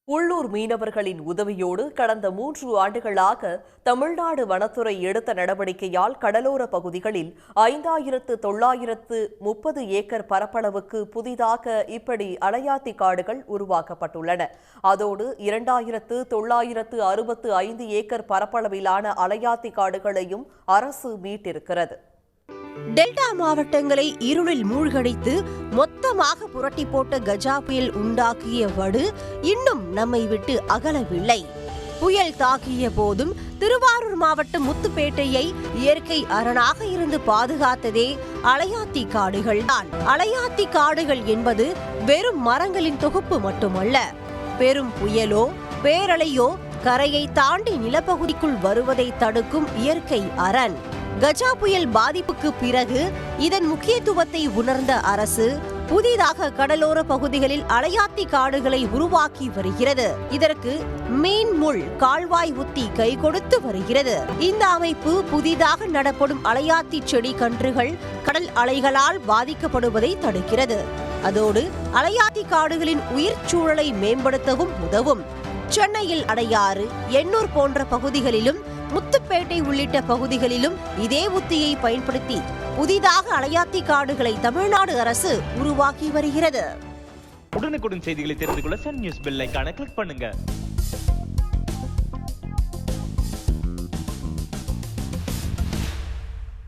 உள்ளூர் மீனவர்களின் உதவியோடு கடந்த 3 ஆண்டுகளாக தமிழ்நாடு வனத்துறை எடுத்த நடவடிக்கையால் கடலோர பகுதிகளில் 5,930 ஏக்கர் பரப்பளவுக்கு புதிதாக இப்படி அலையாத்தி காடுகள் உருவாக்கப்பட்டுள்ளன. அதோடு 2,965 ஏக்கர் பரப்பளவிலான அலையாத்தி காடுகளையும் அரசு மீட்டிருக்கிறது. டெல்டா மாவட்டங்களை இருளில் மூழ்கடித்து மொத்தமாக புரட்டி போட்ட கஜா புயல் உண்டாக்கிய வடு இன்னும் நம்மை விட்டு அகலவில்லை. புயல் தாக்கிய போதும் திருவாரூர் மாவட்டம் முத்துப்பேட்டையை இயற்கை அரணாக இருந்து பாதுகாத்ததே அலையாத்தி காடுகள் தான். அலையாத்தி காடுகள் என்பது வெறும் மரங்களின் தொகுப்பு மட்டுமல்ல. பெரும் புயலோ பேரலையோ கரையை தாண்டி நிலப்பகுதிக்குள் வருவதை தடுக்கும் இயற்கை அரண். கஜா புயல் பாதிப்புக்கு பிறகு இதன் முக்கியத்துவத்தை உணர்ந்த அரசு புதிதாக கடலோர பகுதிகளில் அலையாத்தி காடுகளை உருவாக்கி வருகிறது. இதற்கு மீன் முள் கால்வாய் உத்தி கை கொடுத்து வருகிறது. இந்த அமைப்பு புதிதாக நடப்படும் அலையாத்தி செடி கன்றுகள் கடல் அலைகளால் பாதிக்கப்படுவதை தடுக்கிறது. அதோடு அலையாத்தி காடுகளின் உயிர் சூழலை மேம்படுத்தவும் உதவும். சென்னையில் அடையாறு, எண்ணூர் போன்ற பகுதிகளிலும் முத்துப்பேட்டை உள்ளிட்ட பகுதிகளிலும் இதே உத்தியை பயன்படுத்தி புதிதாக அலையாத்தி காடுகளை தமிழ்நாடு அரசு உருவாக்கி வருகிறது. உடனுக்குடன் செய்திகளை தெரிந்து கொள்ள சன் நியூஸ் பெல் ஐகானை கிளிக் பண்ணுங்க.